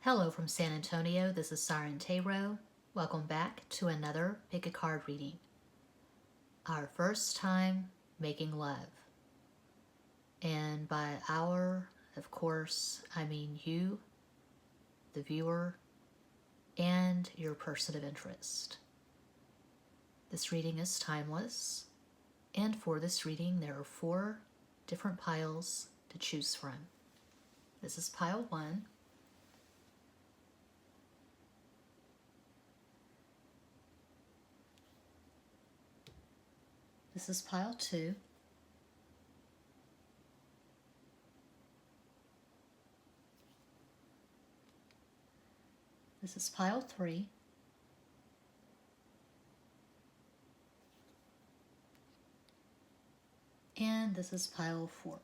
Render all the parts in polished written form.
Hello from San Antonio, this is Siren Tarot. Welcome back to another Pick a Card reading. Our first time making love. And by our, of course, I mean you, the viewer, and your person of interest. This reading is timeless, and for this reading there are 4 different piles to choose from. This is pile 1. This is pile 2. This is pile 3. And this is pile 4.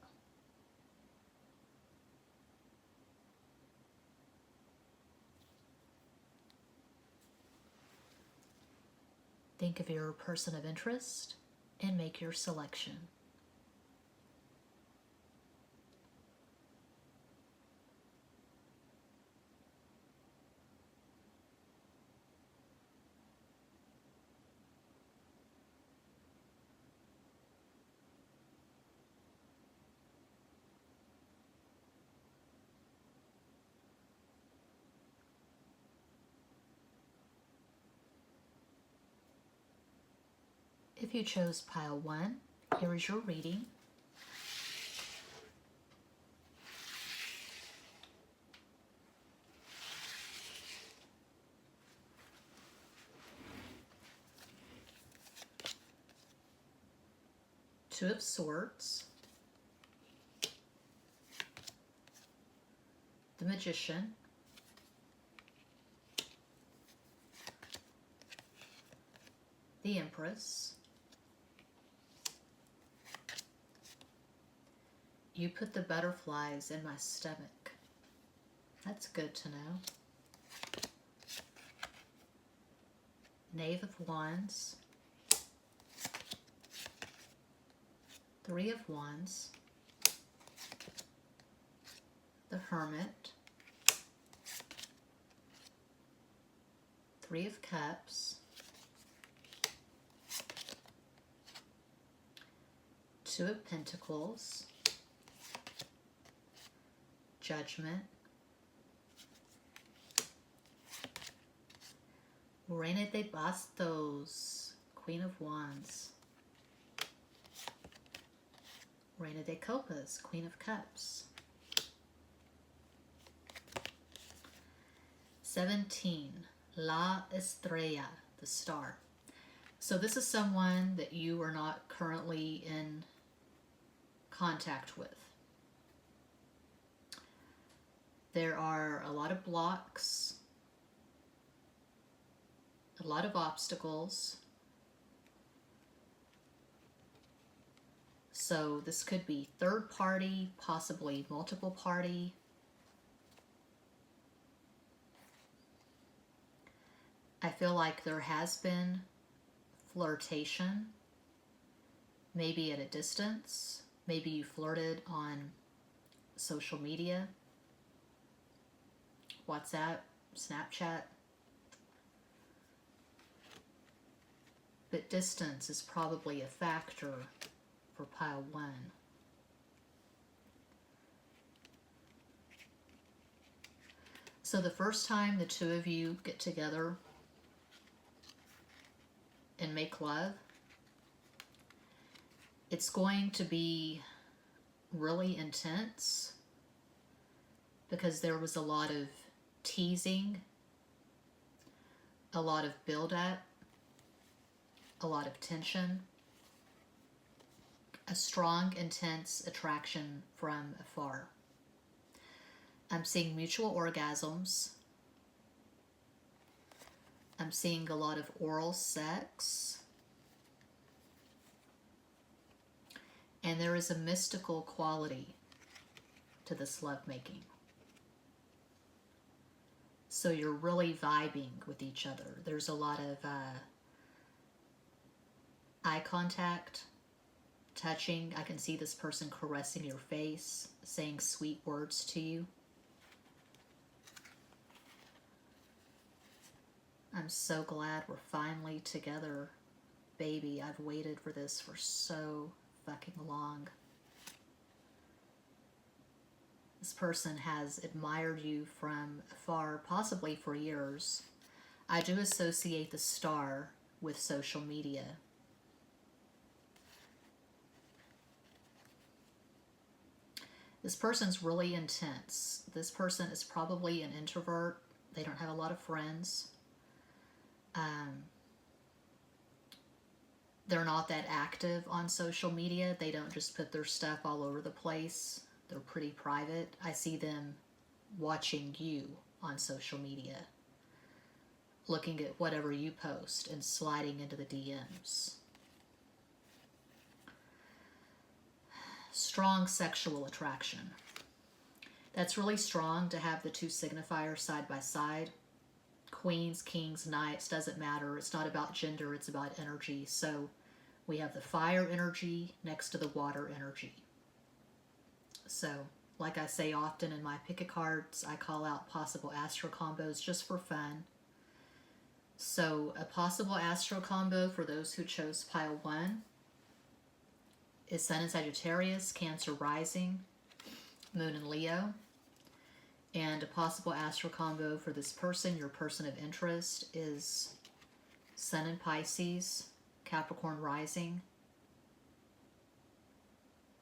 Think of your person of interest and make your selection. If you chose pile 1, here is your reading. Two of Swords, the Magician, the Empress. You put the butterflies in my stomach. That's good to know. Knave of Wands. 3 of Wands. The Hermit. 3 of Cups. 2 of Pentacles. Judgment. Reina de Bastos, Queen of Wands. Reina de Copas, Queen of Cups. 17, La Estrella, the Star. So this is someone that you are not currently in contact with. There are a lot of blocks, a lot of obstacles. So this could be third party, possibly multiple party. I feel like there has been flirtation, maybe at a distance. Maybe you flirted on social media. WhatsApp, Snapchat. But distance is probably a factor for pile 1. So the first time the two of you get together and make love, it's going to be really intense because there was a lot of teasing, a lot of build-up, a lot of tension, a strong, intense attraction from afar. I'm seeing mutual orgasms. I'm seeing a lot of oral sex. And there is a mystical quality to this lovemaking. So you're really vibing with each other. There's a lot of eye contact, touching. I can see this person caressing your face, saying sweet words to you. I'm so glad we're finally together, baby. I've waited for this for so fucking long. This person has admired you from afar, possibly for years. I do associate the star with social media. This person's really intense. This person is probably an introvert. They don't have a lot of friends. They're not that active on social media. They don't just put their stuff all over the place. They're pretty private. I see them watching you on social media, looking at whatever you post and sliding into the DMs. Strong sexual attraction. That's really strong to have the two signifiers side by side. Queens, kings, knights, doesn't matter. It's not about gender, it's about energy. So we have the fire energy next to the water energy. So, like I say often in my pick-a cards, I call out possible astro combos just for fun. So, a possible astro combo for those who chose pile 1 is Sun in Sagittarius, Cancer rising, Moon in Leo. And a possible astro combo for this person, your person of interest, is Sun in Pisces, Capricorn rising,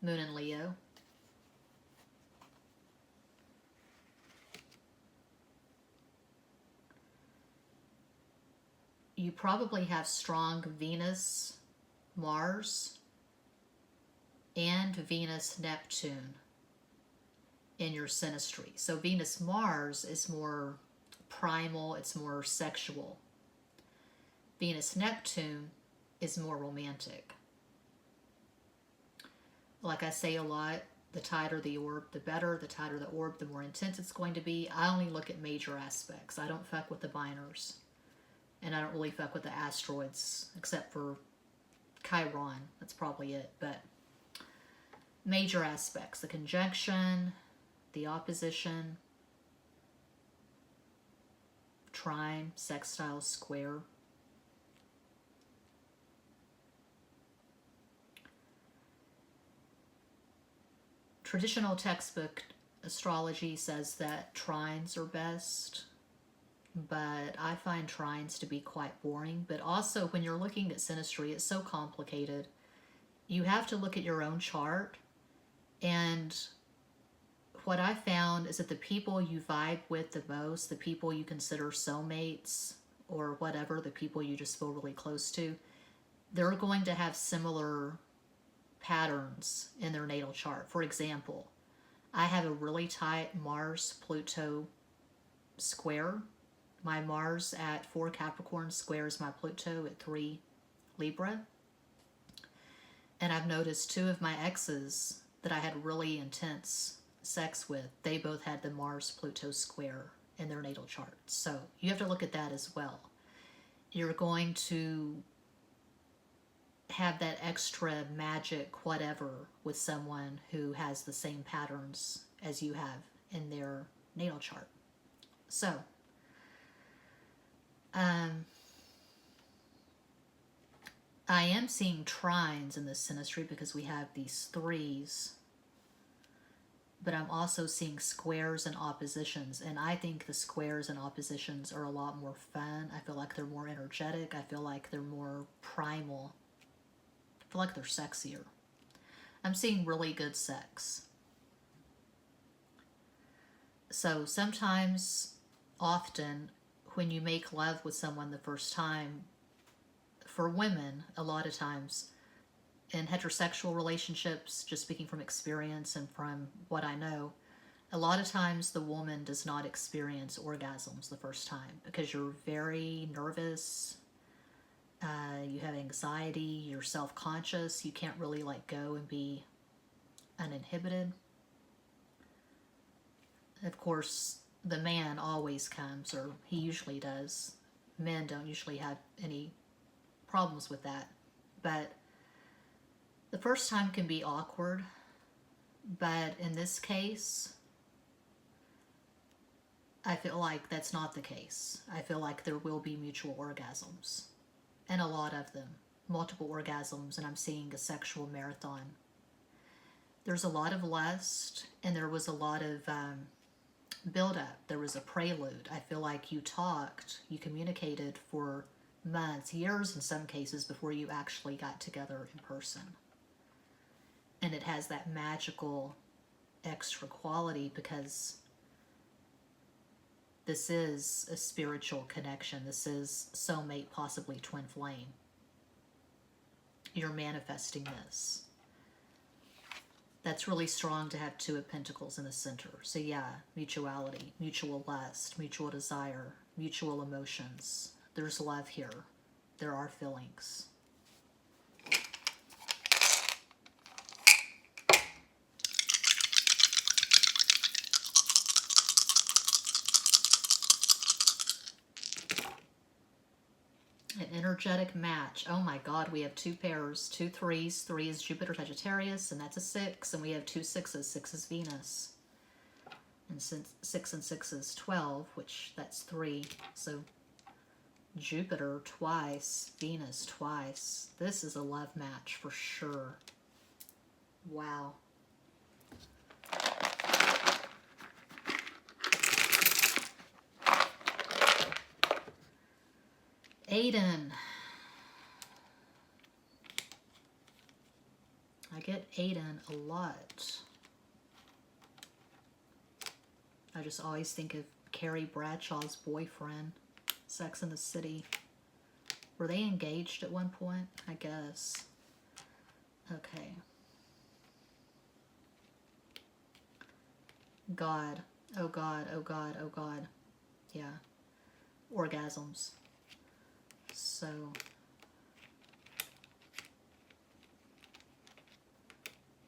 Moon in Leo. You probably have strong Venus, Mars, and Venus, Neptune in your synastry. So Venus, Mars is more primal, it's more sexual. Venus, Neptune is more romantic. Like I say a lot, the tighter the orb, the better. The tighter the orb, the more intense it's going to be. I only look at major aspects. I don't fuck with the minors. And I don't really fuck with the asteroids, except for Chiron. That's probably it. But major aspects, the conjunction, the opposition, trine, sextile, square. Traditional textbook astrology says that trines are best, but I find trines to be quite boring. But also, when you're looking at synastry, it's so complicated. You have to look at your own chart, and what I found is that the people you vibe with the most, the people you consider soulmates, or whatever, the people you just feel really close to, they're going to have similar patterns in their natal chart. For example, I have a really tight Mars-Pluto square. My Mars at 4 Capricorn squares my Pluto at 3 Libra. And I've noticed 2 of my exes that I had really intense sex with, they both had the Mars-Pluto square in their natal chart. So you have to look at that as well. You're going to have that extra magic whatever with someone who has the same patterns as you have in their natal chart. So, I am seeing trines in this synastry because we have these 3s, but I'm also seeing squares and oppositions, and I think the squares and oppositions are a lot more fun. I feel like they're more energetic. I feel like they're more primal. I feel like they're sexier. I'm seeing really good sex. So sometimes, often, when you make love with someone the first time, for women, a lot of times, in heterosexual relationships, just speaking from experience and from what I know, a lot of times the woman does not experience orgasms the first time because you're very nervous, you have anxiety, you're self-conscious, you can't really let go and be uninhibited. Of course, the man always comes, or he usually does. Men don't usually have any problems with that. But the first time can be awkward. But in this case, I feel like that's not the case. I feel like there will be mutual orgasms, and a lot of them. Multiple orgasms, and I'm seeing a sexual marathon. There's a lot of lust, and there was a lot of build-up. There was a prelude. I feel like you talked, you communicated for months, years in some cases, before you actually got together in person. And it has that magical extra quality because this is a spiritual connection. This is soulmate, possibly twin flame. You're manifesting this. That's really strong to have Two of Pentacles in the center. So yeah, mutuality, mutual lust, mutual desire, mutual emotions. There's love here. There are feelings. An energetic match. Oh my God, we have two pairs, 2 threes. 3 is Jupiter Sagittarius, and that's a 6. And we have 2 sixes. 6 is Venus. And since 6 and 6 is 12, which that's 3. So Jupiter twice, Venus twice. This is a love match for sure. Wow. Aiden. I get Aiden a lot. I just always think of Carrie Bradshaw's boyfriend, Sex and the City. Were they engaged at one point? I guess. Okay. God. Oh God, oh God, oh God. Yeah. Orgasms. So,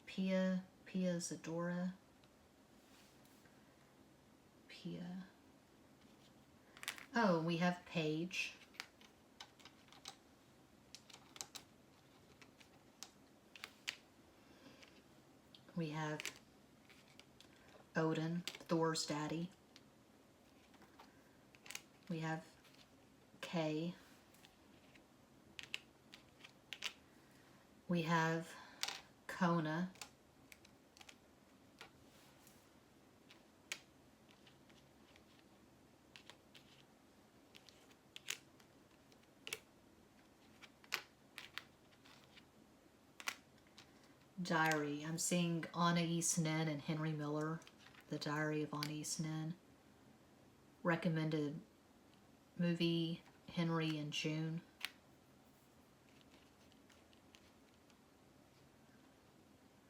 Pia Zadora, Pia. Oh, we have Paige. We have Odin, Thor's daddy. We have Kay. We have Kona. Diary. I'm seeing Anais Nin and Henry Miller. The Diary of Anais Nin. Recommended movie, Henry and June.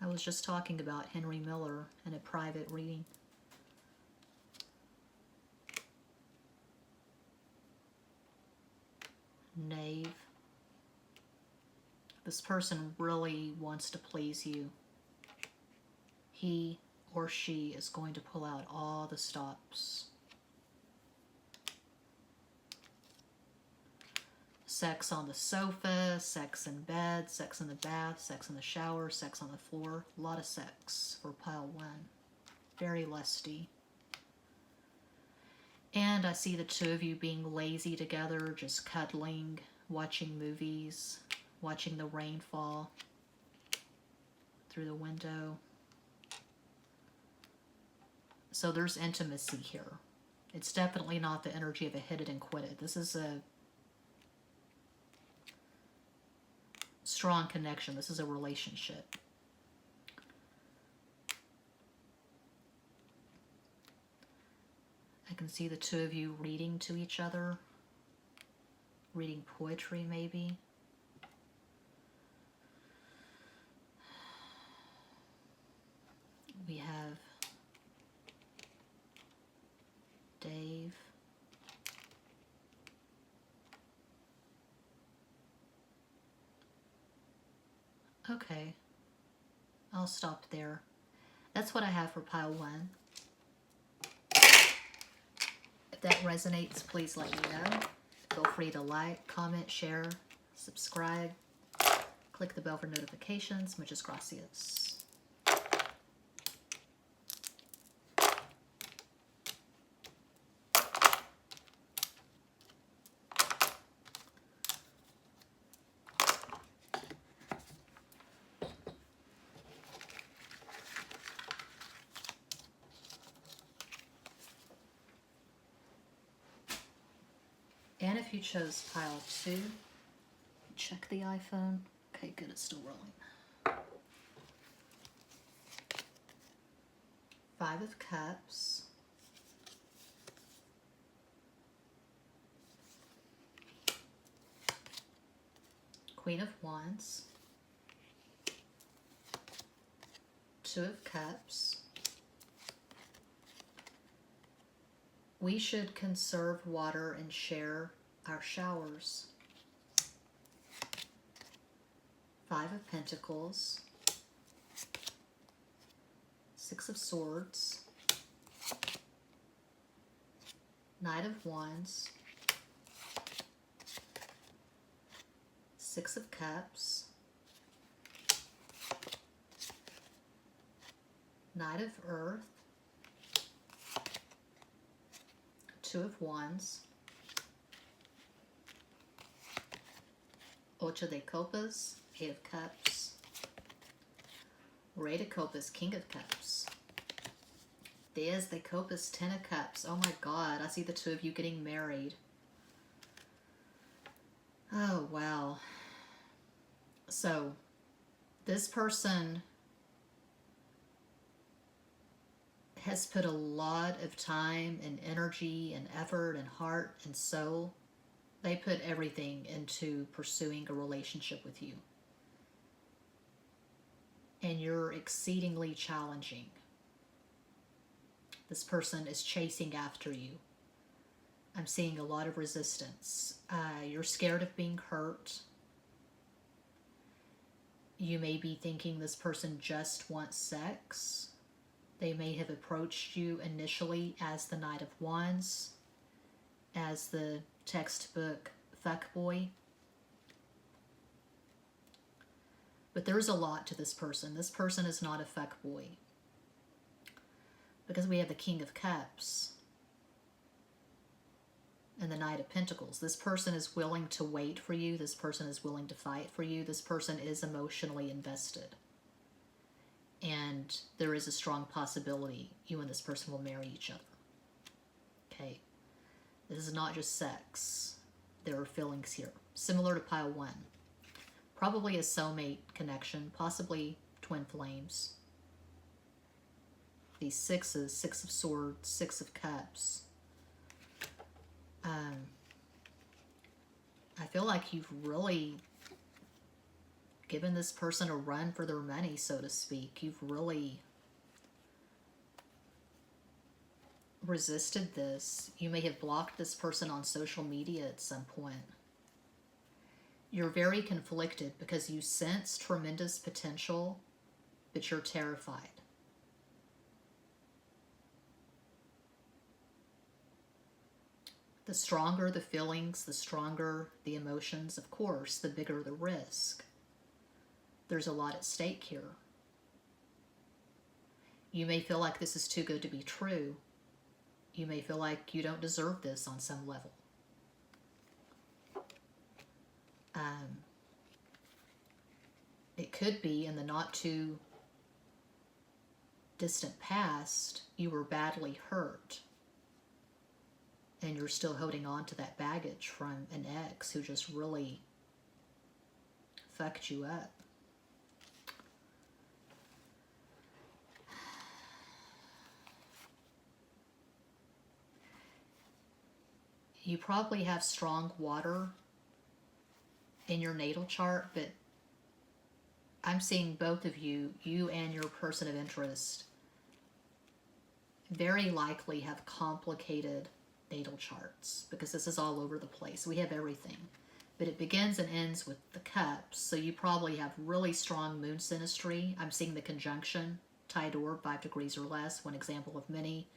I was just talking about Henry Miller in a private reading. Knave. This person really wants to please you. He or she is going to pull out all the stops. Sex on the sofa, sex in bed, sex in the bath, sex in the shower, sex on the floor. A lot of sex for pile 1. Very lusty. And I see the two of you being lazy together, just cuddling, watching movies, watching the rain fall through the window. So there's intimacy here. It's definitely not the energy of a hit it and quit it. This is a strong connection. This is a relationship. I can see the two of you reading to each other. Reading poetry, maybe. We have Dave. Okay, I'll stop there. That's what I have for pile 1. If that resonates, please let me know. Feel free to like, comment, share, subscribe. Click the bell for notifications. Muchas gracias. And if you chose pile 2, check the iPhone. Okay, good, it's still rolling. 5 of Cups. Queen of Wands. 2 of Cups. We should conserve water and share our showers. 5 of Pentacles. 6 of Swords. Knight of Wands. 6 of Cups. Knight of Earth. 2 of Wands. 8 de Copas, 8 of Cups. Rey de Copas, King of Cups. 10 de Copas, 10 of Cups. Oh my God, I see the 2 of you getting married. Oh, wow. So, this person has put a lot of time and energy and effort and heart and soul. They put everything into pursuing a relationship with you. And you're exceedingly challenging. This person is chasing after you. I'm seeing a lot of resistance. You're scared of being hurt. You may be thinking this person just wants sex. They may have approached you initially as the Knight of Wands, as the textbook fuckboy. But there's a lot to this person. This person is not a fuckboy. Because we have the King of Cups and the Knight of Pentacles. This person is willing to wait for you. This person is willing to fight for you. This person is emotionally invested. And there is a strong possibility you and this person will marry each other. Okay. This is not just sex. There are feelings here. Similar to pile 1. Probably a soulmate connection. Possibly twin flames. These 6s, 6 of Swords, 6 of Cups. I feel like you've really given this person a run for their money, so to speak. You've really resisted this. You may have blocked this person on social media at some point. You're very conflicted because you sense tremendous potential, but you're terrified. The stronger the feelings, the stronger the emotions, of course, the bigger the risk. There's a lot at stake here. You may feel like this is too good to be true. You may feel like you don't deserve this on some level. It could be in the not too distant past, you were badly hurt. And you're still holding on to that baggage from an ex who just really fucked you up. You probably have strong water in your natal chart, but I'm seeing both of you, you and your person of interest, very likely have complicated natal charts because this is all over the place. We have everything, but it begins and ends with the cups. So you probably have really strong moon synastry. I'm seeing the conjunction, tied orb, 5 degrees or less, one example of many.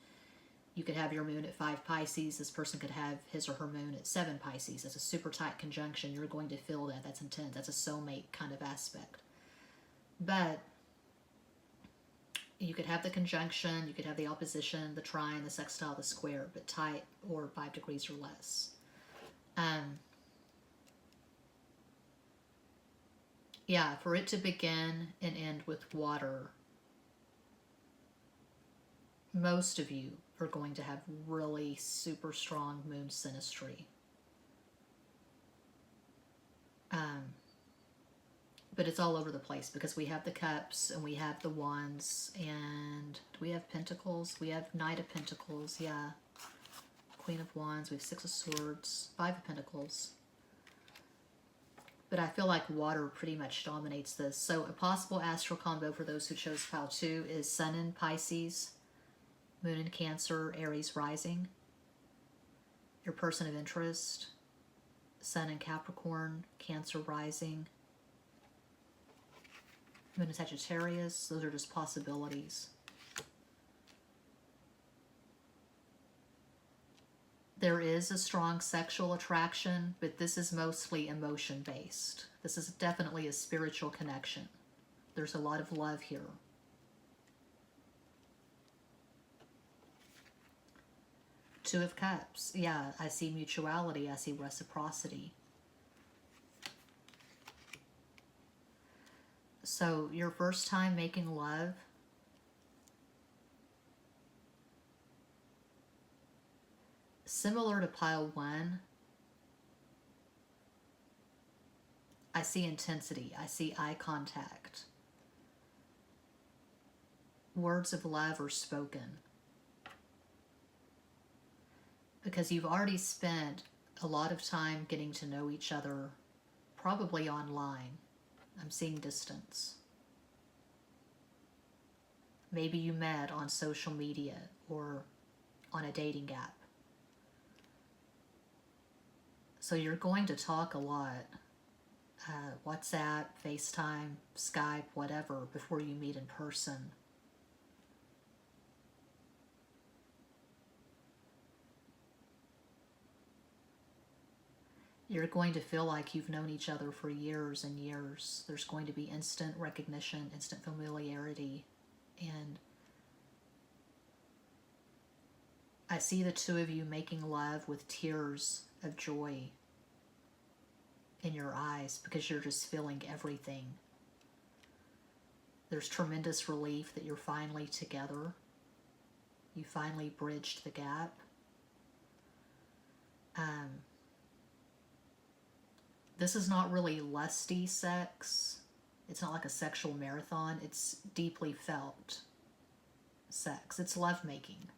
You could have your moon at 5 Pisces. This person could have his or her moon at 7 Pisces. That's a super tight conjunction. You're going to feel that. That's intense. That's a soulmate kind of aspect. But you could have the conjunction, you could have the opposition, the trine, the sextile, the square, but tight or 5 degrees or less. Yeah, for it to begin and end with water, most of you are going to have really super strong moon synastry. But it's all over the place because we have the cups and we have the wands, and do we have pentacles? We have Knight of Pentacles, yeah. Queen of Wands, we have Six of Swords, Five of Pentacles. But I feel like water pretty much dominates this. So a possible astral combo for those who chose pile 2 is Sun in Pisces, Moon in Cancer, Aries rising. Your person of interest, Sun in Capricorn, Cancer rising. Moon in Sagittarius, those are just possibilities. There is a strong sexual attraction, but this is mostly emotion-based. This is definitely a spiritual connection. There's a lot of love here. Two of Cups. Yeah, I see mutuality. I see reciprocity. So your first time making love, similar to pile 1, I see intensity. I see eye contact. Words of love are spoken. Because you've already spent a lot of time getting to know each other, probably online. I'm seeing distance. Maybe you met on social media or on a dating app. So you're going to talk a lot, WhatsApp, FaceTime, Skype, whatever, before you meet in person. You're going to feel like you've known each other for years and years. There's going to be instant recognition, instant familiarity, and I see the two of you making love with tears of joy in your eyes because you're just feeling everything. There's tremendous relief that you're finally together. You finally bridged the gap. This is not really lusty sex. It's not like a sexual marathon. It's deeply felt sex. It's lovemaking.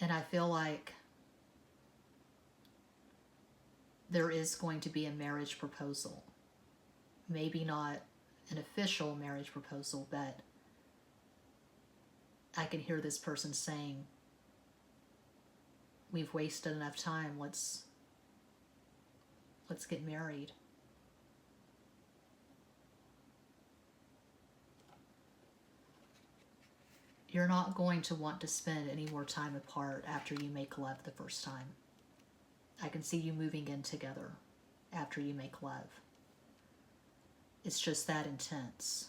And I feel like there is going to be a marriage proposal. Maybe not an official marriage proposal, but I can hear this person saying, we've wasted enough time, let's get married. You're not going to want to spend any more time apart after you make love the first time. I can see you moving in together after you make love. It's just that intense.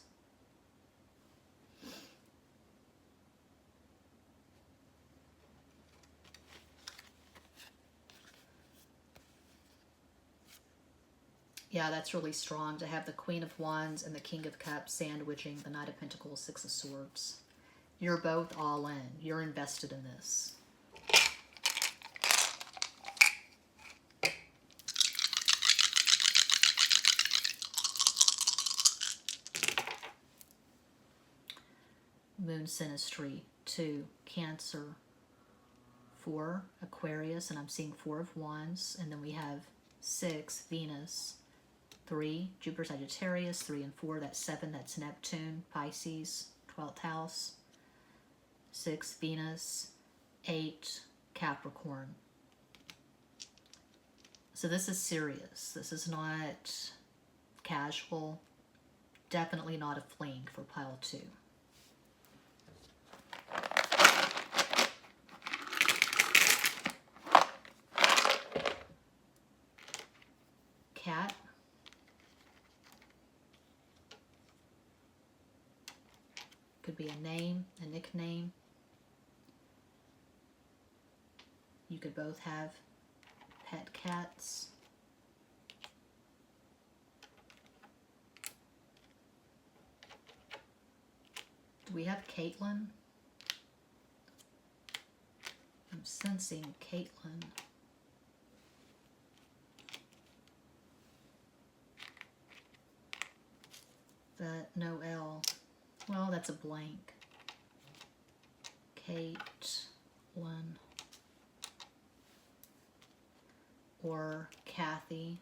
Yeah, that's really strong to have the Queen of Wands and the King of Cups sandwiching the Knight of Pentacles, Six of Swords. You're both all in. You're invested in this. Moon Sinistry, 2, Cancer, 4, Aquarius, and I'm seeing 4 of Wands, and then we have 6, Venus, 3, Jupiter, Sagittarius, 3 and 4, that's 7, that's Neptune, Pisces, 12th house, 6, Venus, 8, Capricorn. So this is serious. This is not casual. Definitely not a fling for pile 2. Cat. Could be a name, a nickname. You could both have pet cats. Do we have Caitlin? I'm sensing Caitlin. But no L. Well, that's a blank. Caitlin. Or Kathy.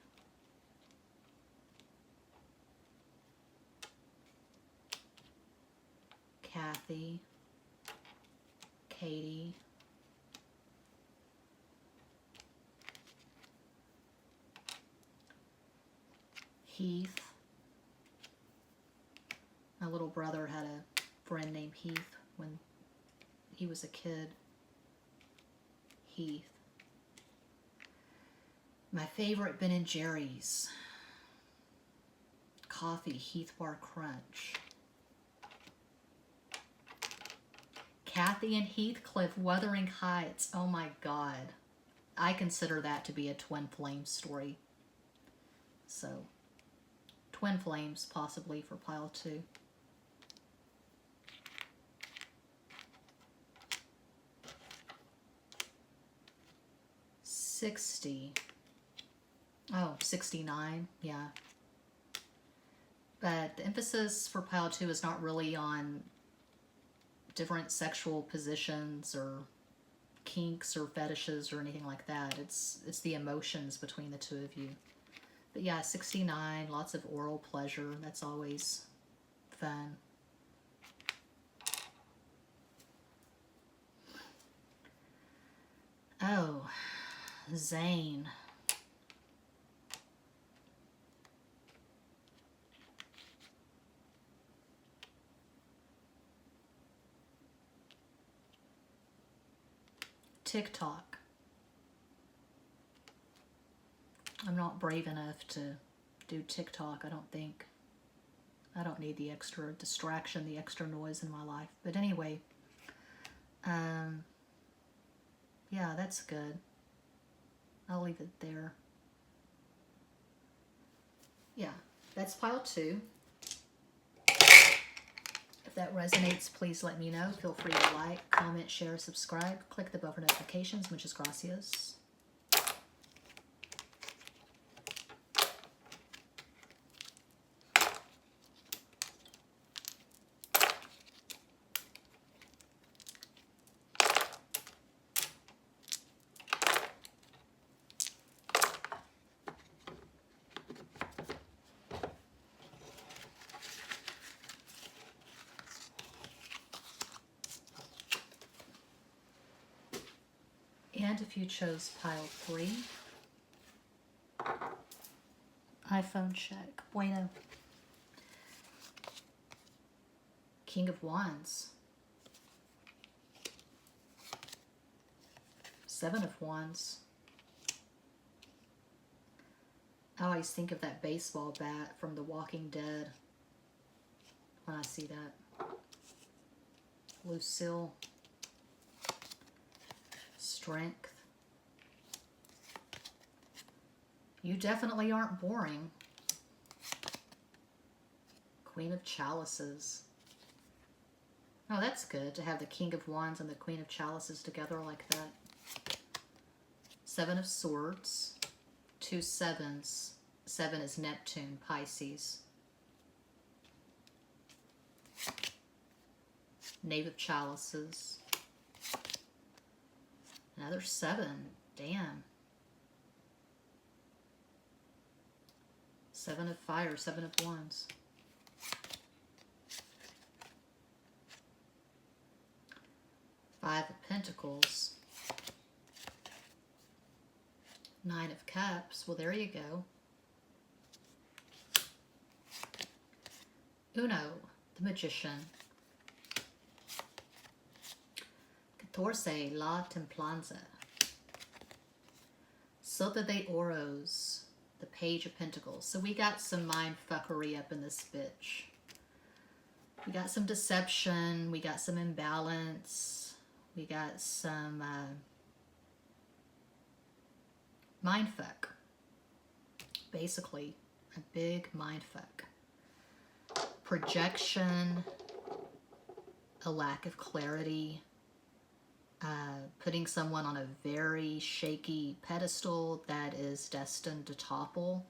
Kathy. Katie. Heath. My little brother had a friend named Heath when he was a kid. Heath. My favorite Ben and Jerry's. Coffee, Heath Bar Crunch. Kathy and Heathcliff, Wuthering Heights. Oh my God. I consider that to be a twin flame story. So, twin flames possibly for pile 2. Oh, 69, yeah. But the emphasis for pile 2 is not really on different sexual positions or kinks or fetishes or anything like that. It's the emotions between the two of you. But yeah, 69, lots of oral pleasure. That's always fun. Oh, Zane. TikTok. I'm not brave enough to do TikTok, I don't think. I don't need the extra distraction, the extra noise in my life. But anyway, yeah, that's good. I'll leave it there. Yeah, that's pile 2. If that resonates, please let me know. Feel free to like, comment, share, subscribe. Click the bell for notifications. Muchas gracias. And if you chose pile 3, iPhone check. Bueno. King of Wands. 7 of Wands. I always think of that baseball bat from The Walking Dead when I see that. Lucille. Strength. You definitely aren't boring. Queen of Chalices. Oh, that's good to have the King of Wands and the Queen of Chalices together like that. 7 of Swords. 2 sevens. 7 is Neptune, Pisces. Knave of Chalices. Another 7. Damn. 7 of Fire, 7 of Wands. Five of Pentacles. 9 of Cups. Well, there you go. Uno, the Magician. 14, La Templanza. Sota de Oros, the Page of Pentacles. So we got some mind fuckery up in this bitch. We got some deception. We got some imbalance. We got some mind fuck. Basically, a big mind fuck. Projection, a lack of clarity. putting someone on a very shaky pedestal that is destined to topple.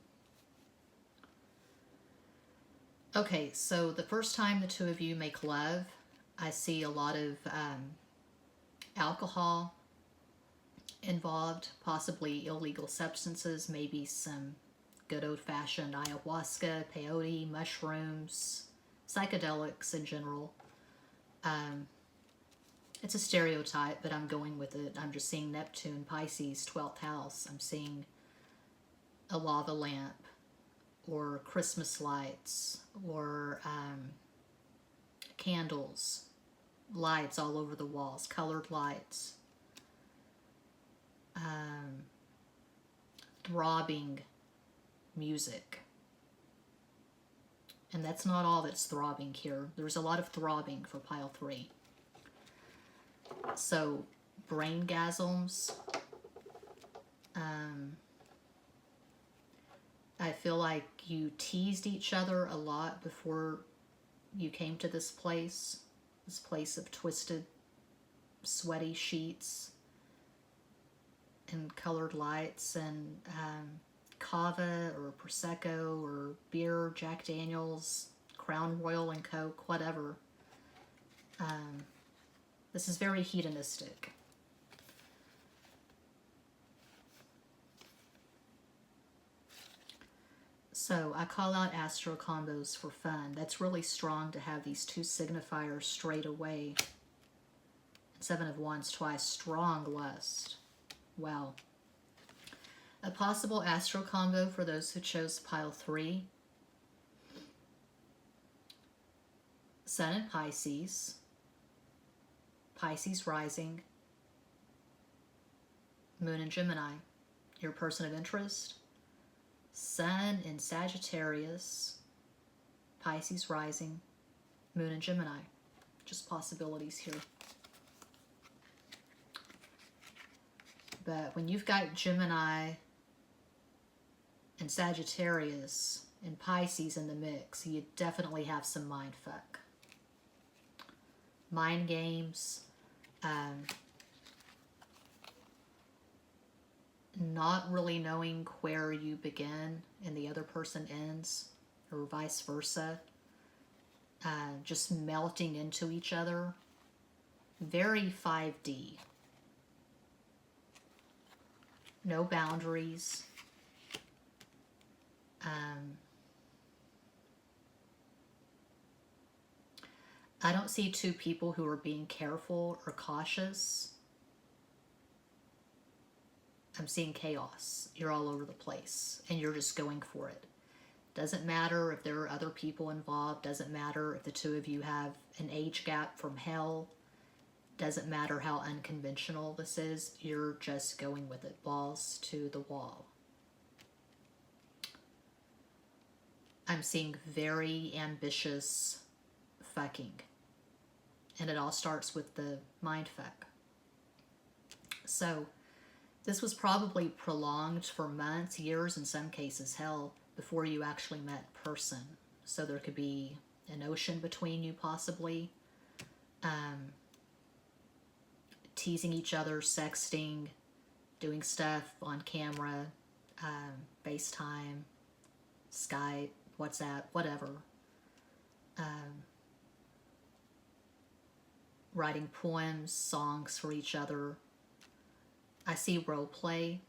Okay, so the first time the two of you make love, I see a lot of alcohol involved, possibly illegal substances, maybe some good old-fashioned ayahuasca, peyote, mushrooms, psychedelics in general. It's a stereotype, but I'm going with it. I'm just seeing Neptune, Pisces, 12th house. I'm seeing a lava lamp, or Christmas lights, or candles, lights all over the walls, colored lights, throbbing music. And that's not all that's throbbing here. There's a lot of throbbing for pile 3. So, braingasms. I feel like you teased each other a lot before you came to this place of twisted, sweaty sheets and colored lights and cava or prosecco or beer, Jack Daniels, Crown Royal and Coke, whatever. This is very hedonistic. So I call out astro combos for fun. That's really strong to have these two signifiers straight away. 7 of Wands twice. Strong lust. Wow. A possible astro combo for those who chose pile 3. Sun in Pisces. Pisces rising. Moon in Gemini. Your person of interest. Sun in Sagittarius, Pisces rising, Moon in Gemini. Just possibilities here. But when you've got Gemini and Sagittarius and Pisces in the mix, you definitely have some mind fuck. Mind games, not really knowing where you begin and the other person ends, or vice versa. Just melting into each other. Very 5D. No boundaries. I don't see two people who are being careful or cautious. I'm seeing chaos. You're all over the place and you're just going for it. Doesn't matter if there are other people involved. Doesn't matter if the two of you have an age gap from hell. Doesn't matter how unconventional this is. You're just going with it. Balls to the wall. I'm seeing very ambitious fucking. And it all starts with the mind fuck. So, this was probably prolonged for months, years, in some cases, hell, before you actually met person. So there could be an ocean between you, possibly. Teasing each other, sexting, doing stuff on camera, FaceTime, Skype, WhatsApp, whatever. Writing poems, songs for each other. I see role play.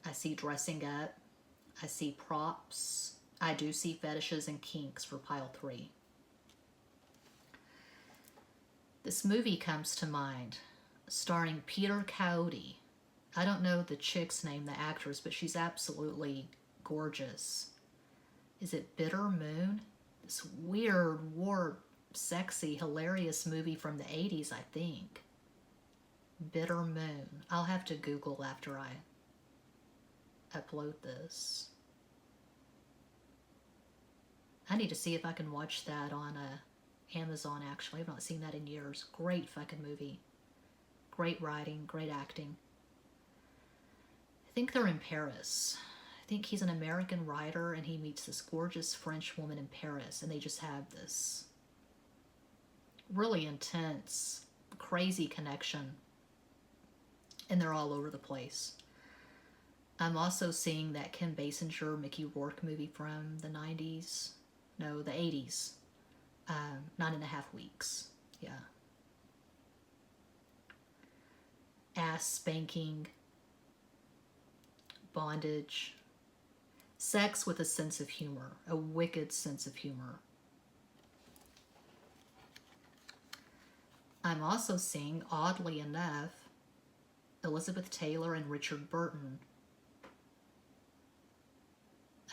I see dressing up. I see props. I do see fetishes and kinks for pile 3. This movie comes to mind, starring Peter Coyote. I don't know the chick's name, the actress, but she's absolutely gorgeous. Is it Bitter Moon? This weird, warped, sexy, hilarious movie from the 80s, I think. Bitter Moon. I'll have to Google after I upload this. I need to see if I can watch that on Amazon, actually. I've not seen that in years. Great fucking movie. Great writing, great acting. I think they're in Paris. I think he's an American writer and he meets this gorgeous French woman in Paris and they just have this really intense crazy connection, and they're all over the place. I'm also seeing that Kim Basinger, Mickey Rourke movie from the 90s. No, the 80s. 9.5 Weeks. Yeah. Ass spanking. Bondage. Sex with a sense of humor. A wicked sense of humor. I'm also seeing, oddly enough, Elizabeth Taylor and Richard Burton.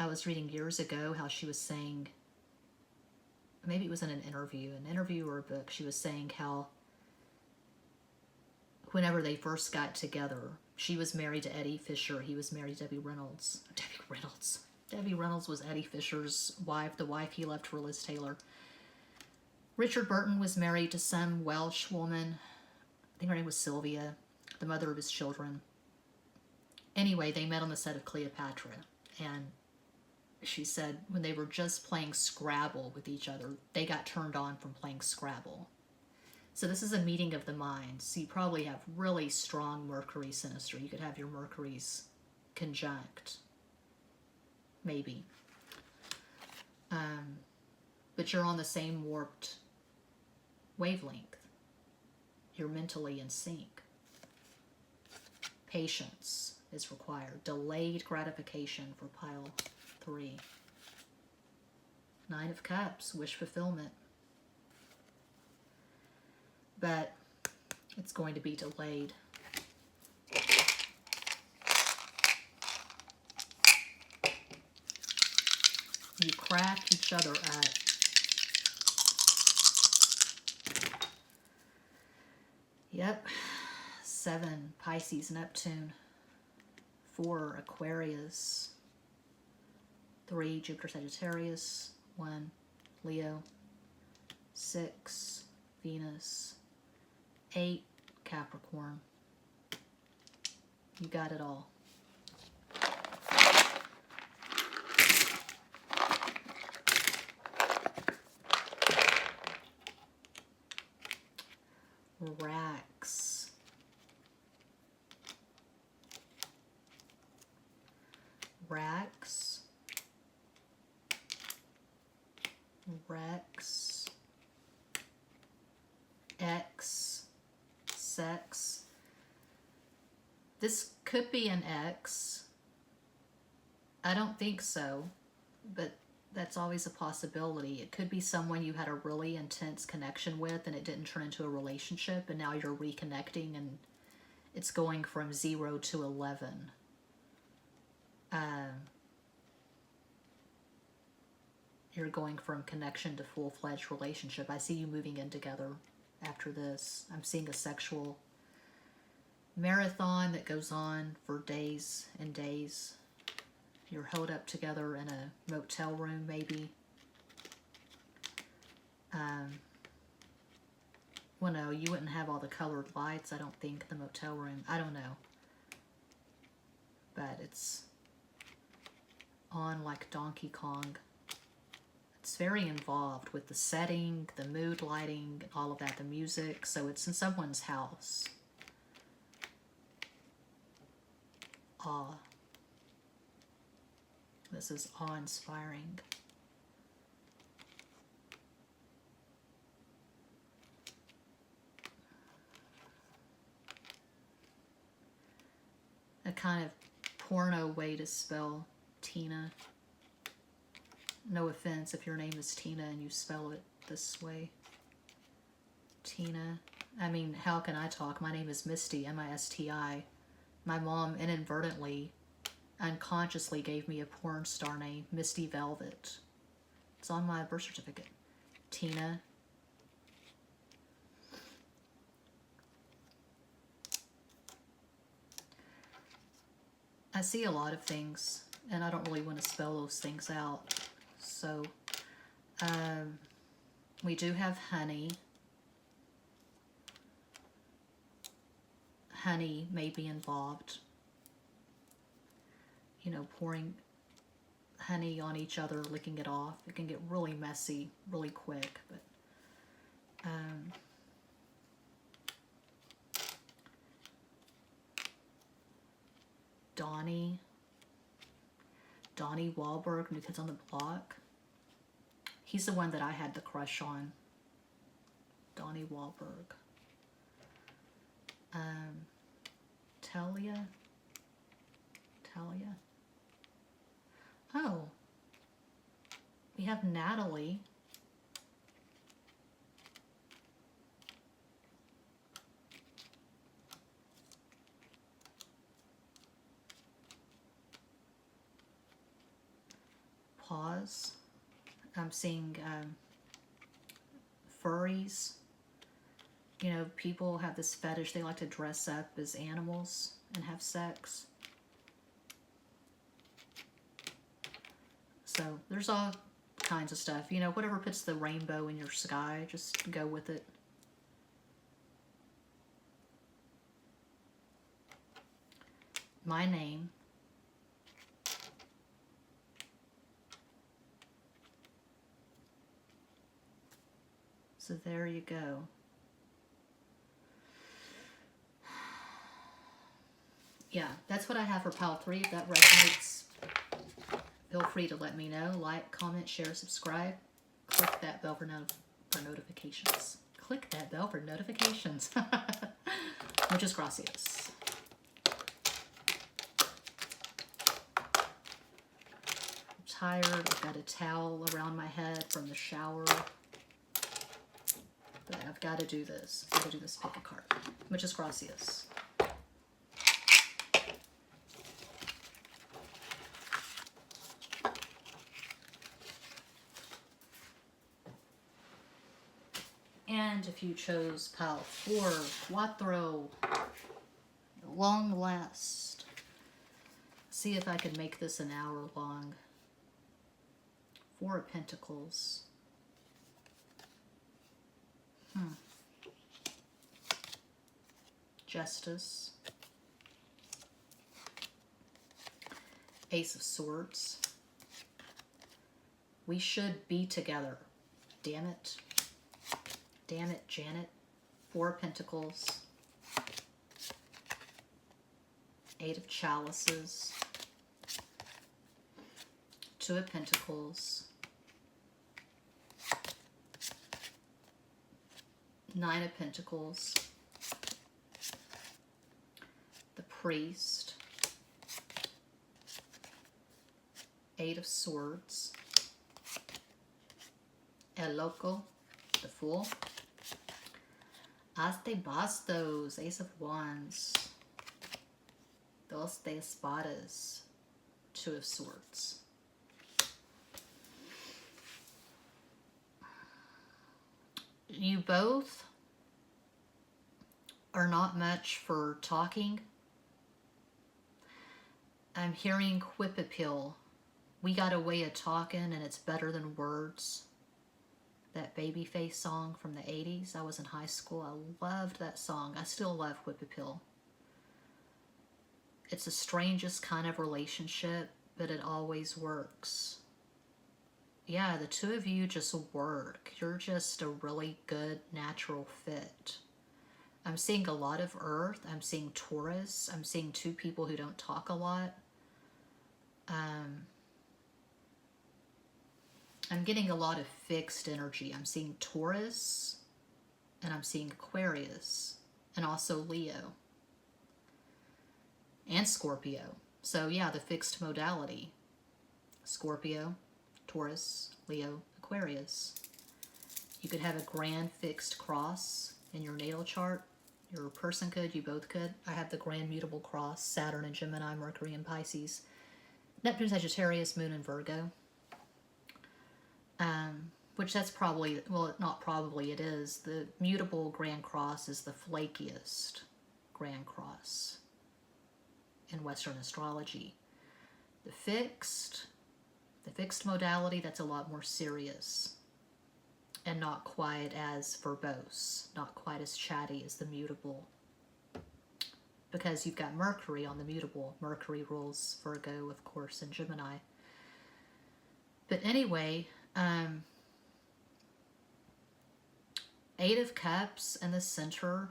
I was reading years ago how she was saying, maybe it was in an interview or a book, she was saying how whenever they first got together, she was married to Eddie Fisher, he was married to Debbie Reynolds. Debbie Reynolds was Eddie Fisher's wife, the wife he left for Liz Taylor. Richard Burton was married to some Welsh woman, I think her name was Sylvia, the mother of his children. Anyway, they met on the set of Cleopatra, and she said when they were just playing Scrabble with each other, they got turned on from playing Scrabble. So this is a meeting of the minds. So you probably have really strong Mercury sinister. You could have your Mercury's conjunct. Maybe. But you're on the same warped wavelength. You're mentally in sync. Patience is required. Delayed gratification for pile 3. 9 of Cups, wish fulfillment. But it's going to be delayed. You crack each other up. Yep. 7, Pisces, Neptune. 4, Aquarius. 3, Jupiter, Sagittarius. 1, Leo. 6, Venus. 8, Capricorn. You got it all. Racks. Racks. Rex. X. Sex. This could be an X. I don't think so, but that's always a possibility. It could be someone you had a really intense connection with and it didn't turn into a relationship, and now you're reconnecting and it's going from 0 to 11. You're going from connection to full-fledged relationship. I see you moving in together after this. I'm seeing a sexual marathon that goes on for days and days. You're held up together in a motel room, maybe. Well, no, you wouldn't have all the colored lights, I don't think, the motel room. I don't know. But it's on like Donkey Kong. It's very involved with the setting, the mood lighting, all of that, the music. So it's in someone's house. Awe. This is awe-inspiring. A kind of porno way to spell Tina. No offense if your name is Tina and you spell it this way. Tina. I mean, how can I talk? My name is Misti, M-I-S-T-I. My mom inadvertently, unconsciously gave me a porn star name, Misty Velvet. It's on my birth certificate. Tina. I see a lot of things, and I don't really want to spell those things out. So, we do have honey. Honey may be involved. You know, pouring honey on each other, licking it off. It can get really messy really quick, but Donnie Wahlberg, New Kids on the Block. He's the one that I had the crush on. Donnie Wahlberg. Talia. Oh. We have Natalie. Pause. I'm seeing furries. You know, people have this fetish. They like to dress up as animals and have sex. So there's all kinds of stuff. You know, whatever puts the rainbow in your sky, just go with it. My name. So there you go. Yeah, that's what I have for pile 3. If that resonates, feel free to let me know. Like, comment, share, subscribe. Click that bell for notifications. Click that bell for notifications. Muchas gracias. I'm tired. I've got a towel around my head from the shower. But I've got to do this. I've got to do this pick a card. Muchas gracias. And if you chose pile 4, cuatro, long last. See if I can make this an hour long. 4 of Pentacles. Justice. Ace of Swords. We should be together. Damn it. Damn it, Janet. 4 of Pentacles. 8 of Chalices. 2 of Pentacles. 9 of Pentacles. The Priest. 8 of Swords. El Loco. The Fool. As de Bastos. Ace of Wands. Dos de Espadas. 2 of Swords. You both are not much for talking. I'm hearing quip appeal. We got a way of talking and it's better than words. That Babyface song from the 80s. I was in high school. I loved that song. I still love Whip Appeal. It's the strangest kind of relationship, but it always works. Yeah, the 2 of you just work. You're just a really good natural fit. I'm seeing a lot of Earth. I'm seeing Taurus. I'm seeing 2 people who don't talk a lot. I'm getting a lot of fixed energy. I'm seeing Taurus, and I'm seeing Aquarius, and also Leo, and Scorpio. So yeah, the fixed modality. Scorpio, Taurus, Leo, Aquarius. You could have a grand fixed cross in your natal chart. Your person could, you both could. I have the grand mutable cross, Saturn and Gemini, Mercury and Pisces, Neptune, Sagittarius, Moon and Virgo. Which that's probably, well, not probably, it is. The mutable Grand Cross is the flakiest Grand Cross in Western astrology. The fixed modality, that's a lot more serious and not quite as verbose, not quite as chatty as the mutable. Because you've got Mercury on the mutable. Mercury rules Virgo, of course, and Gemini. But anyway, 8 of Cups in the center.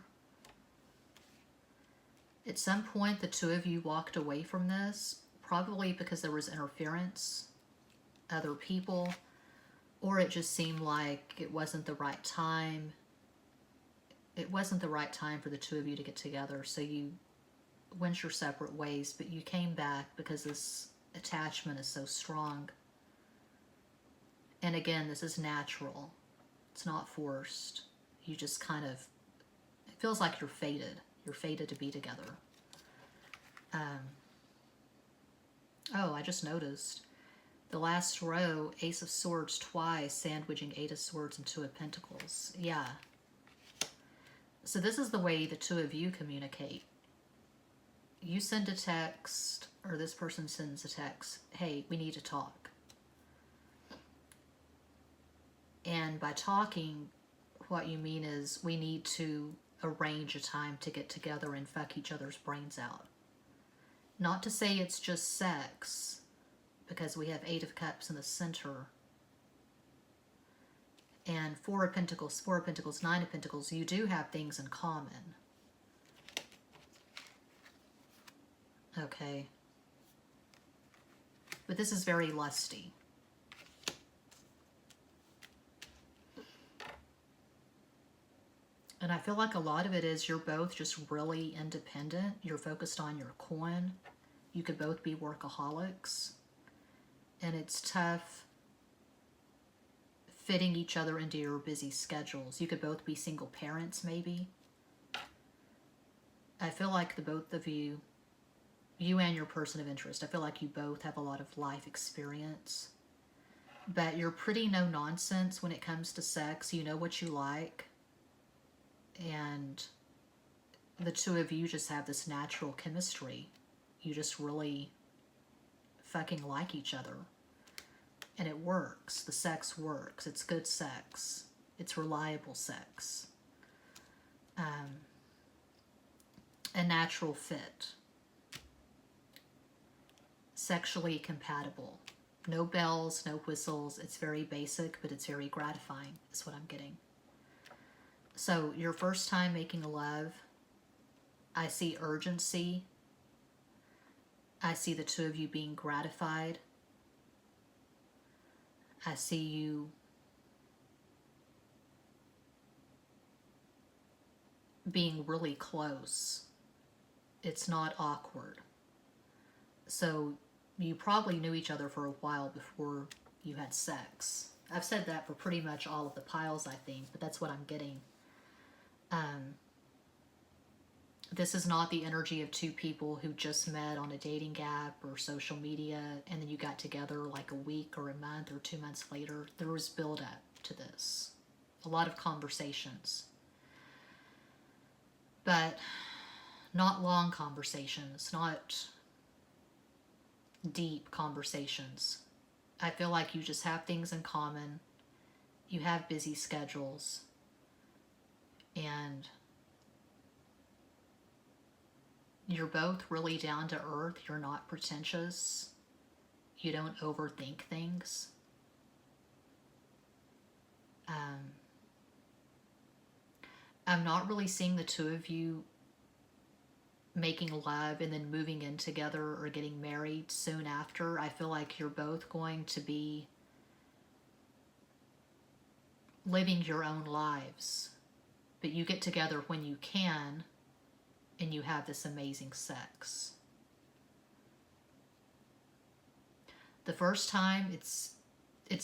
At some point, the two of you walked away from this, probably because there was interference, other people, or it just seemed like it wasn't the right time. It wasn't the right time for the two of you to get together, so you went your separate ways, but you came back because this attachment is so strong. And again, this is natural. It's not forced. You just kind of, it feels like you're fated. You're fated to be together. Oh, I just noticed. The last row, Ace of Swords twice, sandwiching Eight of Swords and Two of Pentacles. Yeah. So this is the way the two of you communicate. You send a text, or this person sends a text, hey, we need to talk. And by talking, what you mean is we need to arrange a time to get together and fuck each other's brains out. Not to say it's just sex, because we have Eight of Cups in the center. And Four of Pentacles, Nine of Pentacles, you do have things in common. Okay. But this is very lusty. And I feel like a lot of it is you're both just really independent. You're focused on your coin. You could both be workaholics. And it's tough fitting each other into your busy schedules. You could both be single parents, maybe. I feel like the both of you, you and your person of interest, I feel like you both have a lot of life experience. But you're pretty no nonsense when it comes to sex. You know what you like. And the two of you just have this natural chemistry. You just really fucking like each other. And it works. The sex works. It's good sex. It's reliable sex. A natural fit. Sexually compatible. No bells, no whistles. It's very basic, but it's very gratifying, is what I'm getting. So, your first time making love, I see urgency. I see the two of you being gratified. I see you being really close. It's not awkward. So, you probably knew each other for a while before you had sex. I've said that for pretty much all of the piles, I think, but that's what I'm getting. This is not the energy of two people who just met on a dating app or social media and then you got together like a week or a month or 2 months later. There was build up to this. A lot of conversations. But not long conversations, not deep conversations. I feel like you just have things in common. You have busy schedules. And you're both really down to earth. You're not pretentious. You don't overthink things. I'm not really seeing the two of you making love and then moving in together or getting married soon after. I feel like you're both going to be living your own lives. But you get together when you can, and you have this amazing sex. The first time, it's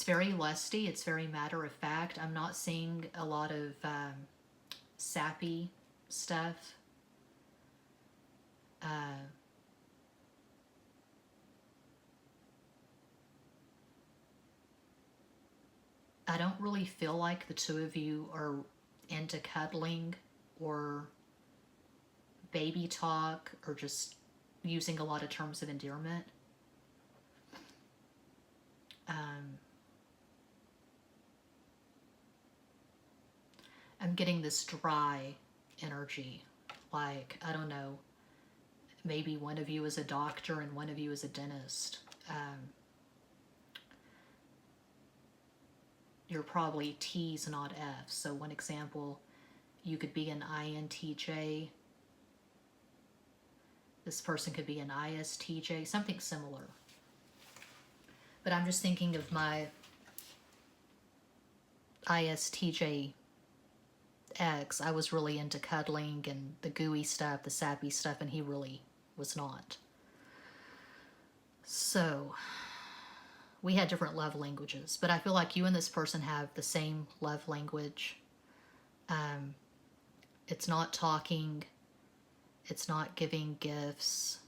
very lusty. It's very matter of fact. I'm not seeing a lot of sappy stuff. I don't really feel like the two of you are into cuddling or baby talk or just using a lot of terms of endearment. I'm getting this dry energy. Like, I don't know, maybe one of you is a doctor and one of you is a dentist. You're probably T's, not F's. So one example, you could be an INTJ This person could be an ISTJ, something similar. But I'm just thinking of my ISTJ ex. I was really into cuddling and the gooey stuff, the sappy stuff, and he really was not. So we had different love languages, but I feel like you and this person have the same love language. It's not talking, it's not giving gifts,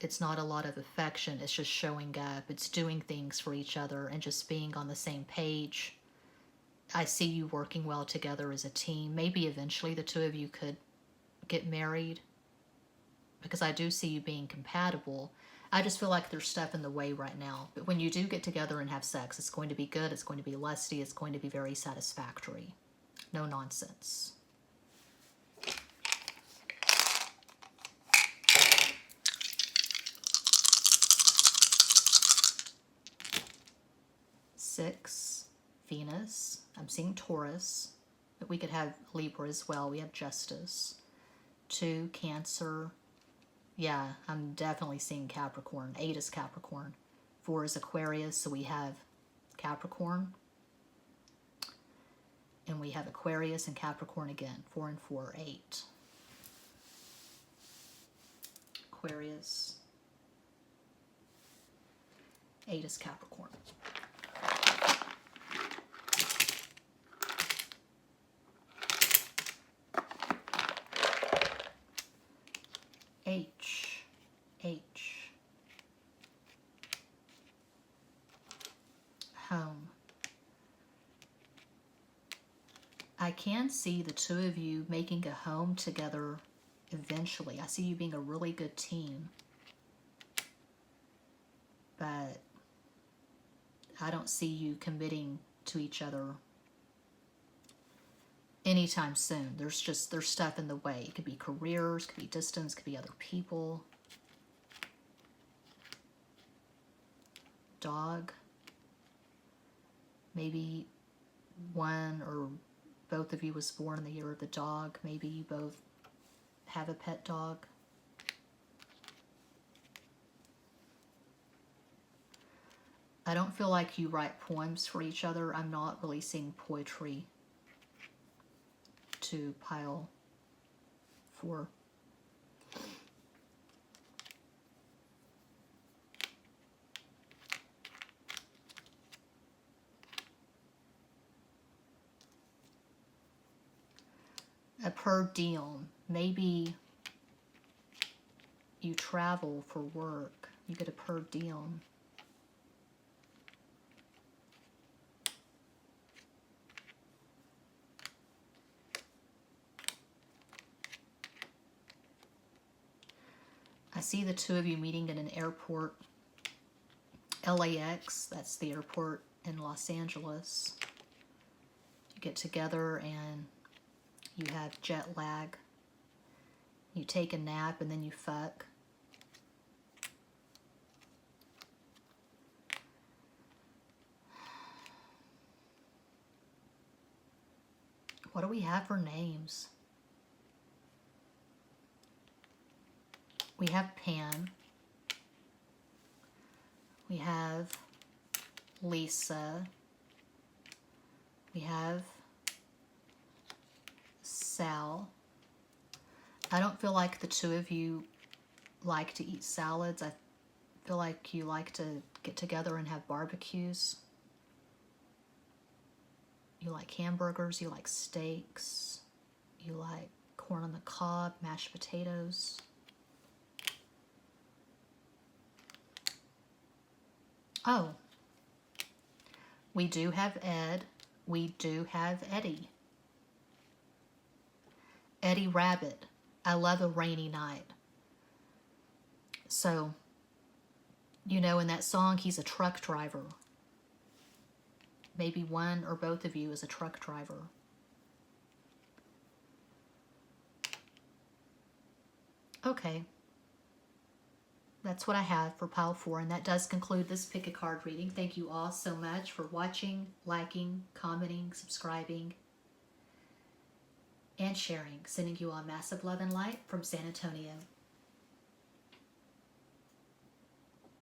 it's not a lot of affection, it's just showing up, it's doing things for each other and just being on the same page. I see you working well together as a team. Maybe eventually the two of you could get married, because I do see you being compatible. I just feel like there's stuff in the way right now. But when you do get together and have sex, it's going to be good, it's going to be lusty, it's going to be very satisfactory. No nonsense. Six, Venus. I'm seeing Taurus, but we could have Libra as well. We have Justice. 2, Cancer. Yeah, I'm definitely seeing Capricorn. 8 is Capricorn. 4 is Aquarius, so we have Capricorn. And we have Aquarius and Capricorn again. 4 and 4, 8. Aquarius. 8 is Capricorn. H. Home. I can see the two of you making a home together eventually. I see you being a really good team. But I don't see you committing to each other anytime soon. There's stuff in the way. It could be careers, could be distance, could be other people. Dog. Maybe one or both of you was born in the year of the dog. Maybe you both have a pet dog. I don't feel like you write poems for each other. I'm not really seeing poetry to pile 4. A per diem. Maybe you travel for work. You get a per diem. I see the two of you meeting in an airport. LAX, that's the airport in Los Angeles. You get together and you have jet lag. You take a nap and then you fuck. What do we have for names? We have Pam. We have Lisa. We have Sal. I don't feel like the two of you like to eat salads. I feel like you like to get together and have barbecues. You like hamburgers, you like steaks, you like corn on the cob, mashed potatoes. Oh, we do have Ed. We do have Eddie. Eddie Rabbit. I love a rainy night. So, you know, in that song, he's a truck driver. Maybe one or both of you is a truck driver. Okay. That's what I have for pile 4, and that does conclude this pick a card reading. Thank you all so much for watching, liking, commenting, subscribing, and sharing. Sending you all massive love and light from San Antonio.